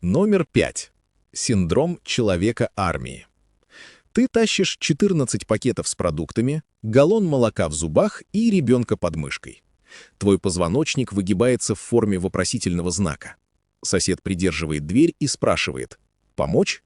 Номер 5. Синдром человека-армии. Ты тащишь 14 пакетов с продуктами, галлон молока в зубах и ребенка под мышкой. Твой позвоночник выгибается в форме вопросительного знака. Сосед придерживает дверь и спрашивает: «Помочь?»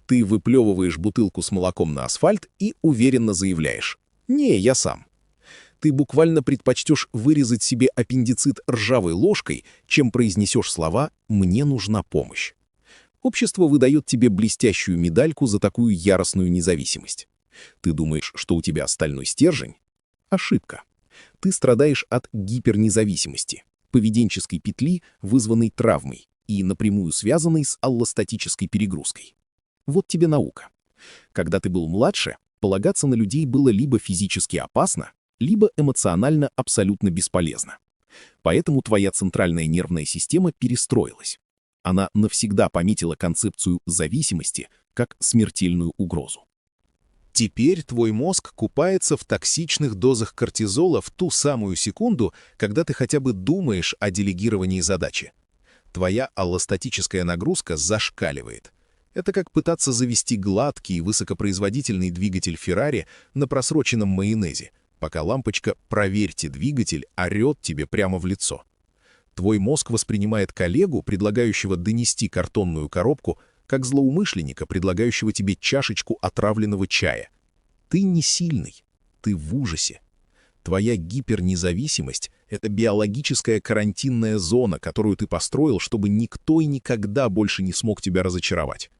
Ты выплевываешь бутылку с молоком на асфальт и уверенно заявляешь: «Не, я сам». Ты буквально предпочтешь вырезать себе аппендицит ржавой ложкой, чем произнесешь слова «мне нужна помощь». Общество выдает тебе блестящую медальку за такую яростную независимость. Ты думаешь, что у тебя стальной стержень? Ошибка. Ты страдаешь от гипернезависимости, поведенческой петли, вызванной травмой и напрямую связанной с аллостатической перегрузкой. Вот тебе наука. Когда ты был младше, полагаться на людей было либо физически опасно, либо эмоционально абсолютно бесполезно. Поэтому твоя центральная нервная система перестроилась. Она навсегда пометила концепцию зависимости как смертельную угрозу. Теперь твой мозг купается в токсичных дозах кортизола в ту самую секунду, когда ты хотя бы думаешь о делегировании задачи. Твоя аллостатическая нагрузка зашкаливает. Это как пытаться завести гладкий и высокопроизводительный двигатель Феррари на просроченном майонезе, пока лампочка «Проверьте двигатель» орет тебе прямо в лицо. Твой мозг воспринимает коллегу, предлагающего донести картонную коробку, как злоумышленника, предлагающего тебе чашечку отравленного чая. Ты не сильный, ты в ужасе. Твоя гипернезависимость — это биологическая карантинная зона, которую ты построил, чтобы никто и никогда больше не смог тебя разочаровать.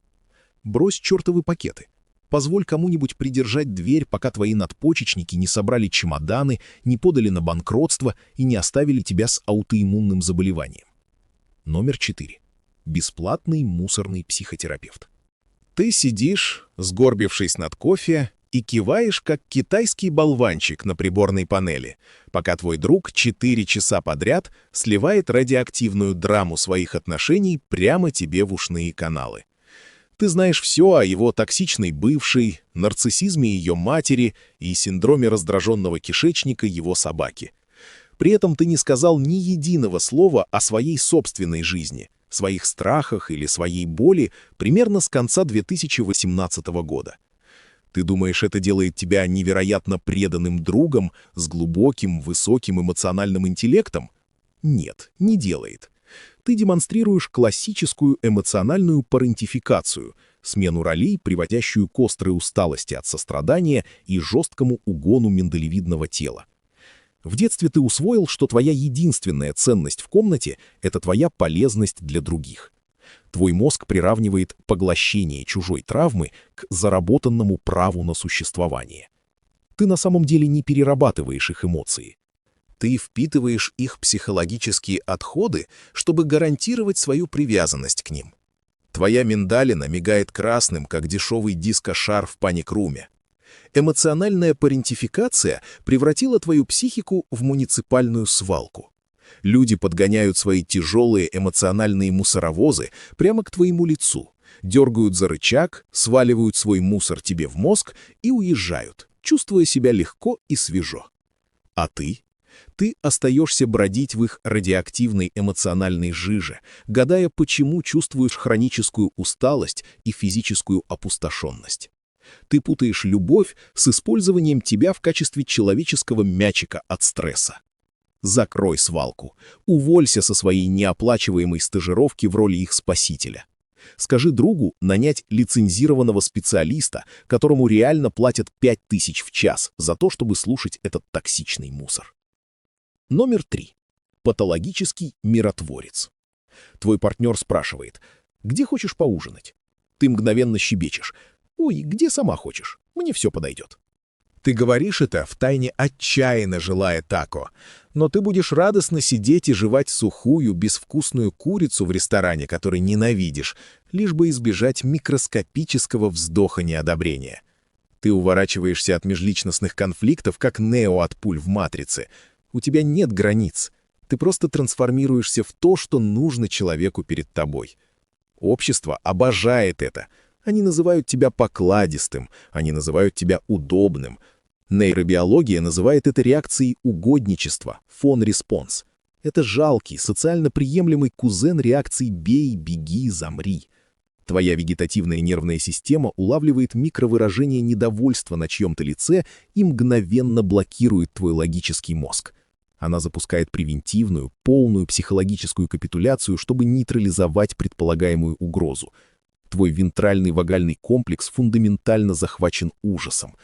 Брось чертовы пакеты. Позволь кому-нибудь придержать дверь, пока твои надпочечники не собрали чемоданы, не подали на банкротство и не оставили тебя с аутоиммунным заболеванием. Номер 4. Бесплатный мусорный психотерапевт. Ты сидишь, сгорбившись над кофе, и киваешь, как китайский болванчик на приборной панели, пока твой друг 4 часа подряд сливает радиоактивную драму своих отношений прямо тебе в ушные каналы. Ты знаешь все о его токсичной бывшей, нарциссизме ее матери и синдроме раздраженного кишечника его собаки. При этом ты не сказал ни единого слова о своей собственной жизни, своих страхах или своей боли примерно с конца 2018 года. Ты думаешь, это делает тебя невероятно преданным другом с глубоким, высоким эмоциональным интеллектом? Нет, не делает. Ты демонстрируешь классическую эмоциональную парентификацию, смену ролей, приводящую к острой усталости от сострадания и жесткому угону миндалевидного тела. В детстве ты усвоил, что твоя единственная ценность в комнате — это твоя полезность для других. Твой мозг приравнивает поглощение чужой травмы к заработанному праву на существование. Ты на самом деле не перерабатываешь их эмоции. Ты впитываешь их психологические отходы, чтобы гарантировать свою привязанность к ним. Твоя миндалина мигает красным, как дешевый диско-шар в паник-руме. Эмоциональная парентификация превратила твою психику в муниципальную свалку. Люди подгоняют свои тяжелые эмоциональные мусоровозы прямо к твоему лицу, дергают за рычаг, сваливают свой мусор тебе в мозг и уезжают, чувствуя себя легко и свежо. А ты? Ты остаешься бродить в их радиоактивной эмоциональной жиже, гадая, почему чувствуешь хроническую усталость и физическую опустошенность. Ты путаешь любовь с использованием тебя в качестве человеческого мячика от стресса. Закрой свалку, уволься со своей неоплачиваемой стажировки в роли их спасителя. Скажи другу нанять лицензированного специалиста, которому реально платят 5000 в час за то, чтобы слушать этот токсичный мусор. Номер 3. Патологический миротворец. Твой партнер спрашивает: «Где хочешь поужинать?» Ты мгновенно щебечешь: «Ой, где сама хочешь, мне все подойдет». Ты говоришь это, втайне отчаянно желая тако, но ты будешь радостно сидеть и жевать сухую, безвкусную курицу в ресторане, который ненавидишь, лишь бы избежать микроскопического вздоха неодобрения. Ты уворачиваешься от межличностных конфликтов, как Нео от пуль в «Матрице». У тебя нет границ. Ты просто трансформируешься в то, что нужно человеку перед тобой. Общество обожает это. Они называют тебя покладистым, они называют тебя удобным. Нейробиология называет это реакцией угодничества, фон-респонс. Это жалкий, социально приемлемый кузен реакций «бей», «беги», «замри». Твоя вегетативная нервная система улавливает микровыражение недовольства на чьем-то лице и мгновенно блокирует твой логический мозг. Она запускает превентивную, полную психологическую капитуляцию, чтобы нейтрализовать предполагаемую угрозу. Твой вентральный вагальный комплекс фундаментально захвачен ужасом.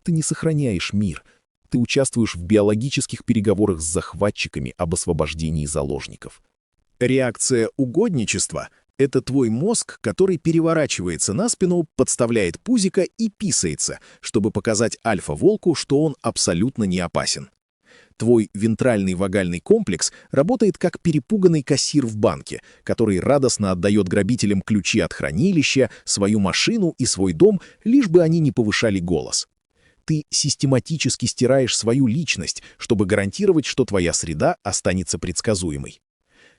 Ты не сохраняешь мир. Ты участвуешь в биологических переговорах с захватчиками об освобождении заложников. Реакция угодничества — это твой мозг, который переворачивается на спину, подставляет пузико и писается, чтобы показать альфа-волку, что он абсолютно не опасен. Твой вентральный вагальный комплекс работает как перепуганный кассир в банке, который радостно отдает грабителям ключи от хранилища, свою машину и свой дом, лишь бы они не повышали голос. Ты систематически стираешь свою личность, чтобы гарантировать, что твоя среда останется предсказуемой.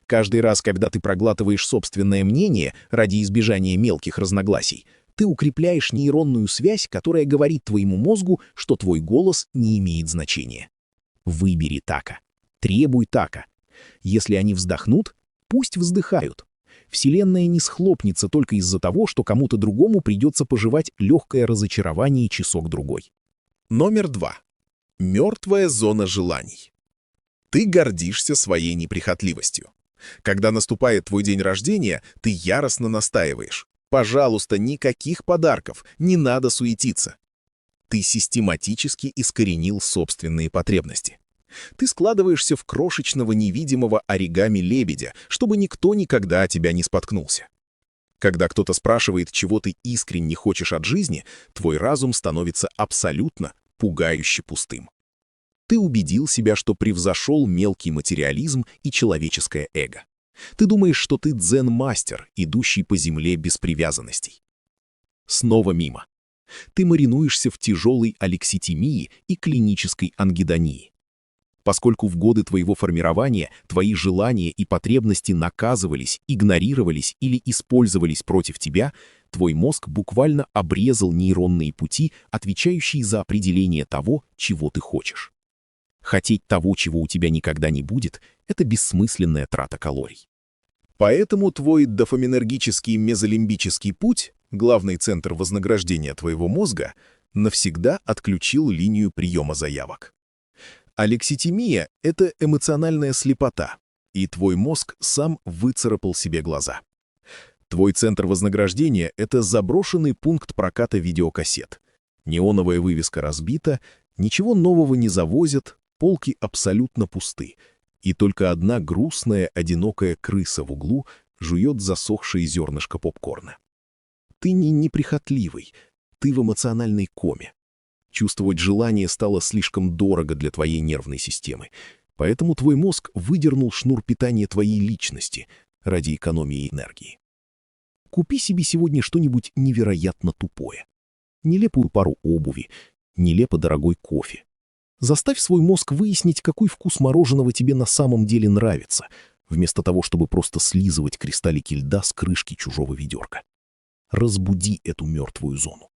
Каждый раз, когда ты проглатываешь собственное мнение ради избежания мелких разногласий, ты укрепляешь нейронную связь, которая говорит твоему мозгу, что твой голос не имеет значения. Выбери така. Требуй така. Если они вздохнут, пусть вздыхают. Вселенная не схлопнется только из-за того, что кому-то другому придется пожевать легкое разочарование часок-другой. Номер 2. Мертвая зона желаний. Ты гордишься своей неприхотливостью. Когда наступает твой день рождения, ты яростно настаиваешь. Пожалуйста, никаких подарков, не надо суетиться. Ты систематически искоренил собственные потребности. Ты складываешься в крошечного невидимого оригами-лебедя, чтобы никто никогда о тебя не споткнулся. Когда кто-то спрашивает, чего ты искренне хочешь от жизни, твой разум становится абсолютно, пугающе пустым. Ты убедил себя, что превзошел мелкий материализм и человеческое эго. Ты думаешь, что ты дзен-мастер, идущий по земле без привязанностей. Снова мимо. Ты маринуешься в тяжелой алекситимии и клинической ангидонии. Поскольку в годы твоего формирования твои желания и потребности наказывались, игнорировались или использовались против тебя, твой мозг буквально обрезал нейронные пути, отвечающие за определение того, чего ты хочешь. Хотеть того, чего у тебя никогда не будет, это бессмысленная трата калорий. Поэтому твой дофаминергический мезолимбический путь, главный центр вознаграждения твоего мозга, навсегда отключил линию приема заявок. Алекситимия — это эмоциональная слепота, и твой мозг сам выцарапал себе глаза. Твой центр вознаграждения — это заброшенный пункт проката видеокассет. Неоновая вывеска разбита, ничего нового не завозят, полки абсолютно пусты, и только одна грустная, одинокая крыса в углу жует засохшее зернышко попкорна. Ты не неприхотливый, ты в эмоциональной коме. Чувствовать желание стало слишком дорого для твоей нервной системы, поэтому твой мозг выдернул шнур питания твоей личности ради экономии энергии. Купи себе сегодня что-нибудь невероятно тупое. Нелепую пару обуви, нелепо дорогой кофе. Заставь свой мозг выяснить, какой вкус мороженого тебе на самом деле нравится, вместо того, чтобы просто слизывать кристаллики льда с крышки чужого ведерка. Разбуди эту мертвую зону.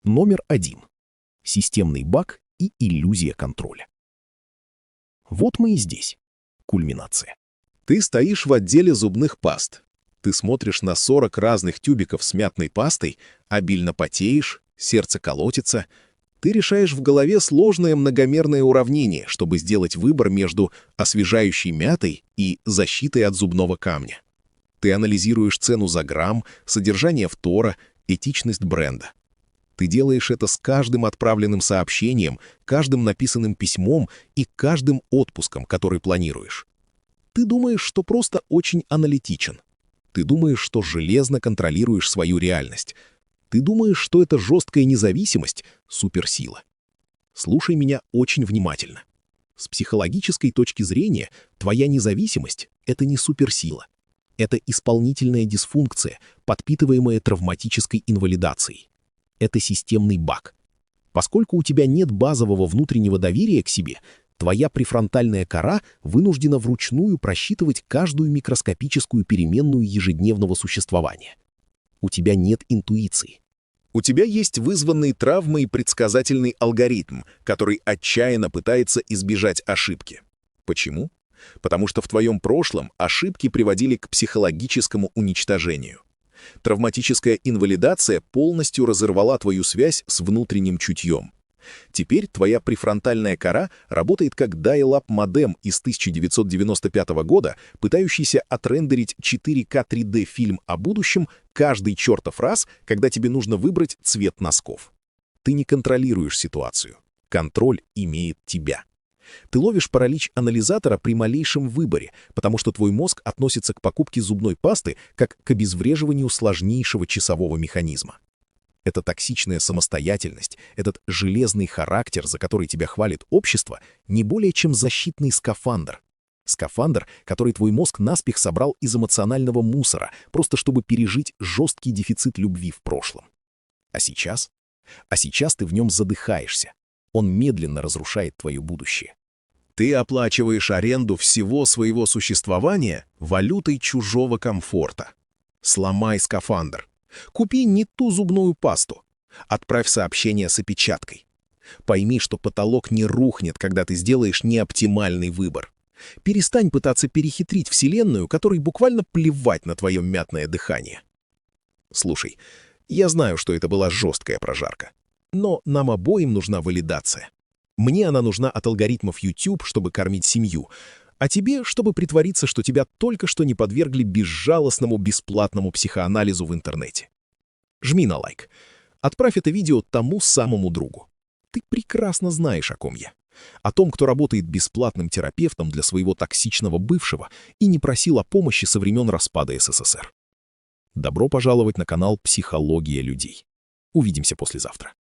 Номер 1. Системный баг и иллюзия контроля. Вот мы и здесь. Кульминация. Ты стоишь в отделе зубных паст. Ты смотришь на 40 разных тюбиков с мятной пастой, обильно потеешь, сердце колотится. Ты решаешь в голове сложное многомерное уравнение, чтобы сделать выбор между освежающей мятой и защитой от зубного камня. Ты анализируешь цену за грамм, содержание фтора, этичность бренда. Ты делаешь это с каждым отправленным сообщением, каждым написанным письмом и каждым отпуском, который планируешь. Ты думаешь, что просто очень аналитичен. Ты думаешь, что железно контролируешь свою реальность. Ты думаешь, что это жесткая независимость — суперсила. Слушай меня очень внимательно. С психологической точки зрения, твоя независимость — это не суперсила. Это исполнительная дисфункция, подпитываемая травматической инвалидацией. Это системный баг. Поскольку у тебя нет базового внутреннего доверия к себе, твоя префронтальная кора вынуждена вручную просчитывать каждую микроскопическую переменную ежедневного существования. У тебя нет интуиции. У тебя есть вызванный травмой предсказательный алгоритм, который отчаянно пытается избежать ошибки. Почему? Потому что в твоем прошлом ошибки приводили к психологическому уничтожению. Травматическая инвалидация полностью разорвала твою связь с внутренним чутьем. Теперь твоя префронтальная кора работает как dial-up модем из 1995 года, пытающийся отрендерить 4К 3D-фильм о будущем каждый чертов раз, когда тебе нужно выбрать цвет носков. Ты не контролируешь ситуацию. Контроль имеет тебя. Ты ловишь паралич анализатора при малейшем выборе, потому что твой мозг относится к покупке зубной пасты как к обезвреживанию сложнейшего часового механизма. Эта токсичная самостоятельность, этот железный характер, за который тебя хвалит общество, не более чем защитный скафандр. Скафандр, который твой мозг наспех собрал из эмоционального мусора, просто чтобы пережить жесткий дефицит любви в прошлом. А сейчас? А сейчас ты в нем задыхаешься. Он медленно разрушает твое будущее. Ты оплачиваешь аренду всего своего существования валютой чужого комфорта. Сломай скафандр. Купи не ту зубную пасту. Отправь сообщение с опечаткой. Пойми, что потолок не рухнет, когда ты сделаешь неоптимальный выбор. Перестань пытаться перехитрить Вселенную, которой буквально плевать на твое мятное дыхание. Слушай, я знаю, что это была жесткая прожарка. Но нам обоим нужна валидация. Мне она нужна от алгоритмов YouTube, чтобы кормить семью, а тебе, чтобы притвориться, что тебя только что не подвергли безжалостному бесплатному психоанализу в интернете. Жми на лайк. Отправь это видео тому самому другу. Ты прекрасно знаешь, о ком я. О том, кто работает бесплатным терапевтом для своего токсичного бывшего и не просил о помощи со времен распада СССР. Добро пожаловать на канал «Психология людей». Увидимся послезавтра.